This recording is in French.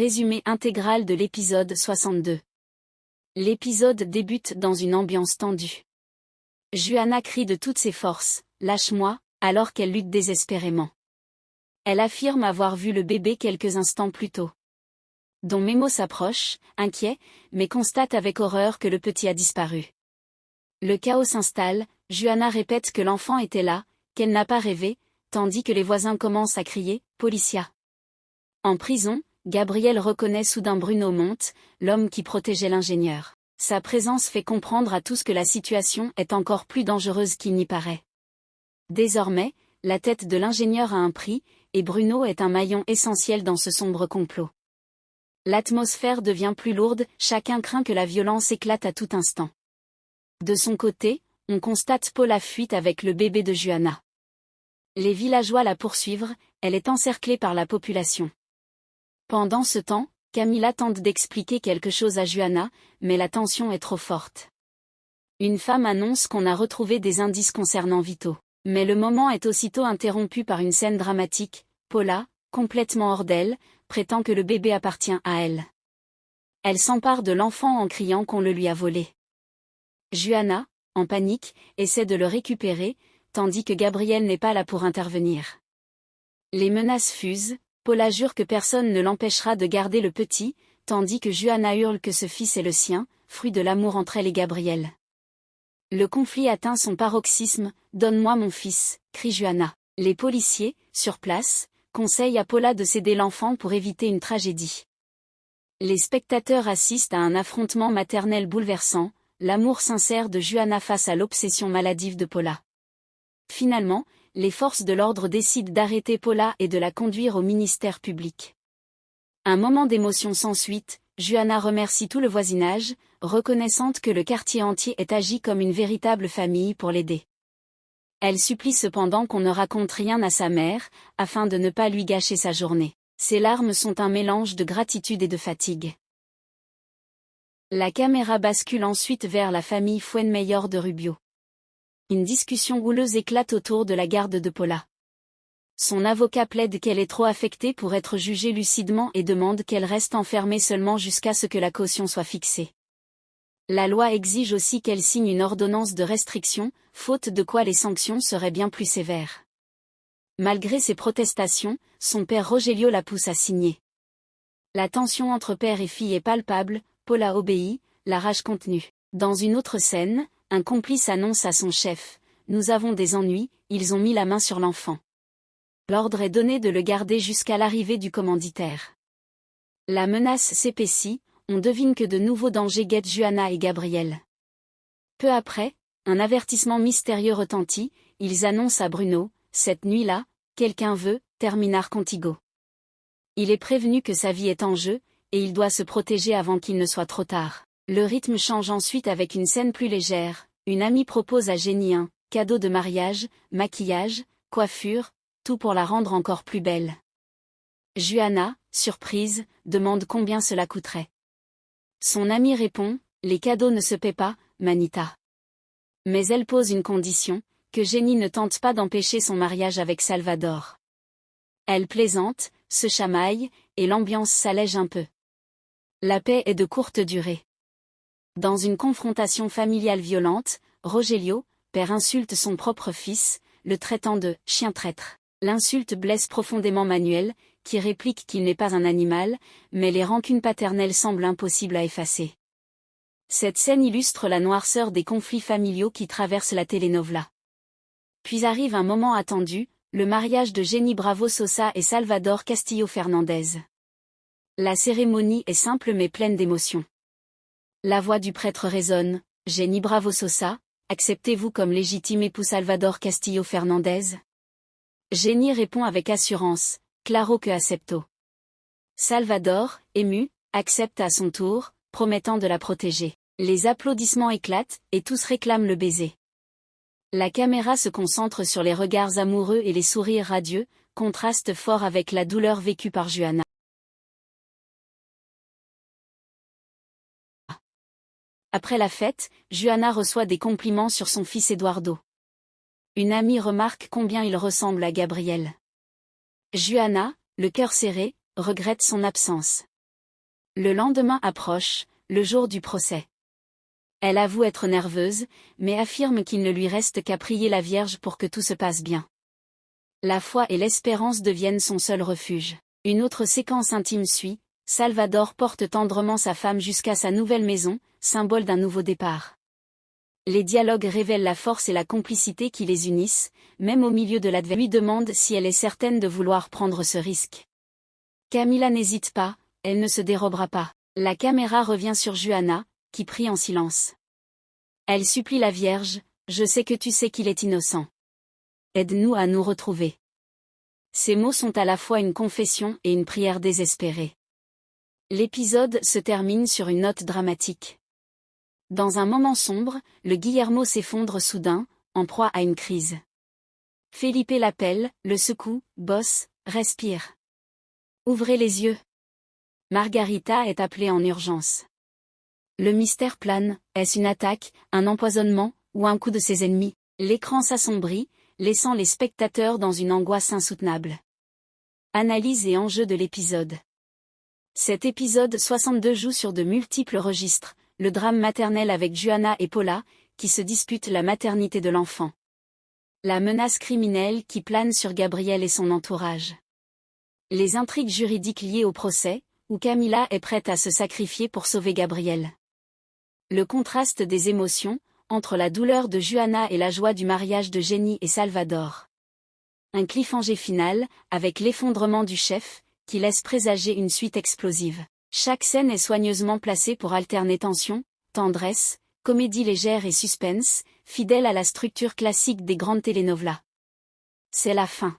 Résumé intégral de l'épisode 62. L'épisode débute dans une ambiance tendue. Juana crie de toutes ses forces, « Lâche-moi », alors qu'elle lutte désespérément. Elle affirme avoir vu le bébé quelques instants plus tôt. Don Memo s'approche, inquiet, mais constate avec horreur que le petit a disparu. Le chaos s'installe, Juana répète que l'enfant était là, qu'elle n'a pas rêvé, tandis que les voisins commencent à crier « Policia ». En prison, Gabriel reconnaît soudain Bruno Monte, l'homme qui protégeait l'ingénieur. Sa présence fait comprendre à tous que la situation est encore plus dangereuse qu'il n'y paraît. Désormais, la tête de l'ingénieur a un prix, et Bruno est un maillon essentiel dans ce sombre complot. L'atmosphère devient plus lourde, chacun craint que la violence éclate à tout instant. De son côté, on constate Paula fuite avec le bébé de Juana. Les villageois la poursuivent, elle est encerclée par la population. Pendant ce temps, Camila tente d'expliquer quelque chose à Juana, mais la tension est trop forte. Une femme annonce qu'on a retrouvé des indices concernant Vito. Mais le moment est aussitôt interrompu par une scène dramatique. Paula, complètement hors d'elle, prétend que le bébé appartient à elle. Elle s'empare de l'enfant en criant qu'on le lui a volé. Juana, en panique, essaie de le récupérer, tandis que Gabriel n'est pas là pour intervenir. Les menaces fusent. Paula jure que personne ne l'empêchera de garder le petit, tandis que Juana hurle que ce fils est le sien, fruit de l'amour entre elle et Gabriel. Le conflit atteint son paroxysme, « Donne-moi mon fils », crie Juana. Les policiers, sur place, conseillent à Paula de céder l'enfant pour éviter une tragédie. Les spectateurs assistent à un affrontement maternel bouleversant, l'amour sincère de Juana face à l'obsession maladive de Paula. Finalement, les forces de l'ordre décident d'arrêter Paula et de la conduire au ministère public. Un moment d'émotion sans suite, Juana remercie tout le voisinage, reconnaissante que le quartier entier ait agi comme une véritable famille pour l'aider. Elle supplie cependant qu'on ne raconte rien à sa mère, afin de ne pas lui gâcher sa journée. Ses larmes sont un mélange de gratitude et de fatigue. La caméra bascule ensuite vers la famille Fuenmayor de Rubio. Une discussion houleuse éclate autour de la garde de Paula. Son avocat plaide qu'elle est trop affectée pour être jugée lucidement et demande qu'elle reste enfermée seulement jusqu'à ce que la caution soit fixée. La loi exige aussi qu'elle signe une ordonnance de restriction, faute de quoi les sanctions seraient bien plus sévères. Malgré ses protestations, son père Rogelio la pousse à signer. La tension entre père et fille est palpable, Paula obéit, la rage contenue. Dans une autre scène, un complice annonce à son chef, « Nous avons des ennuis, ils ont mis la main sur l'enfant. » L'ordre est donné de le garder jusqu'à l'arrivée du commanditaire. La menace s'épaissit, on devine que de nouveaux dangers guettent Juana et Gabriel. Peu après, un avertissement mystérieux retentit, ils annoncent à Bruno, « Cette nuit-là, quelqu'un veut, terminar contigo. » Il est prévenu que sa vie est en jeu, et il doit se protéger avant qu'il ne soit trop tard. Le rythme change ensuite avec une scène plus légère, une amie propose à Jenny un cadeau de mariage, maquillage, coiffure, tout pour la rendre encore plus belle. Juana, surprise, demande combien cela coûterait. Son amie répond, « Les cadeaux ne se paient pas, Manita. » Mais elle pose une condition, que Jenny ne tente pas d'empêcher son mariage avec Salvador. Elle plaisante, se chamaille, et l'ambiance s'allège un peu. La paix est de courte durée. Dans une confrontation familiale violente, Rogelio, père insulte son propre fils, le traitant de « chien traître ». L'insulte blesse profondément Manuel, qui réplique qu'il n'est pas un animal, mais les rancunes paternelles semblent impossibles à effacer. Cette scène illustre la noirceur des conflits familiaux qui traversent la telenovela. Puis arrive un moment attendu, le mariage de Jenny Bravo Sosa et Salvador Castillo Fernandez. La cérémonie est simple mais pleine d'émotion. La voix du prêtre résonne, « Jenny Bravo Sosa, acceptez-vous comme légitime époux Salvador Castillo Fernandez ?» Jenny répond avec assurance, « Claro que acepto ». Salvador, ému, accepte à son tour, promettant de la protéger. Les applaudissements éclatent, et tous réclament le baiser. La caméra se concentre sur les regards amoureux et les sourires radieux, contraste fort avec la douleur vécue par Juana. Après la fête, Juana reçoit des compliments sur son fils Eduardo. Une amie remarque combien il ressemble à Gabriel. Juana, le cœur serré, regrette son absence. Le lendemain approche, le jour du procès. Elle avoue être nerveuse, mais affirme qu'il ne lui reste qu'à prier la Vierge pour que tout se passe bien. La foi et l'espérance deviennent son seul refuge. Une autre séquence intime suit, Salvador porte tendrement sa femme jusqu'à sa nouvelle maison, symbole d'un nouveau départ. Les dialogues révèlent la force et la complicité qui les unissent, même au milieu de l'adversité. Lui demande si elle est certaine de vouloir prendre ce risque. Camila n'hésite pas, elle ne se dérobera pas. La caméra revient sur Juana, qui prie en silence. Elle supplie la Vierge, « Je sais que tu sais qu'il est innocent. Aide-nous à nous retrouver. » Ces mots sont à la fois une confession et une prière désespérée. L'épisode se termine sur une note dramatique. Dans un moment sombre, le Guillermo s'effondre soudain, en proie à une crise. Felipe l'appelle, le secoue, « Boss, respire. Ouvrez les yeux. » Margarita est appelée en urgence. Le mystère plane, est-ce une attaque, un empoisonnement, ou un coup de ses ennemis? L'écran s'assombrit, laissant les spectateurs dans une angoisse insoutenable. Analyse et enjeux de l'épisode. Cet épisode 62 joue sur de multiples registres, le drame maternel avec Juana et Paula, qui se disputent la maternité de l'enfant. La menace criminelle qui plane sur Gabriel et son entourage. Les intrigues juridiques liées au procès, où Camila est prête à se sacrifier pour sauver Gabriel. Le contraste des émotions, entre la douleur de Juana et la joie du mariage de Jenny et Salvador. Un cliffhanger final, avec l'effondrement du chef, qui laisse présager une suite explosive. Chaque scène est soigneusement placée pour alterner tension, tendresse, comédie légère et suspense, fidèle à la structure classique des grandes telenovelas. C'est la fin.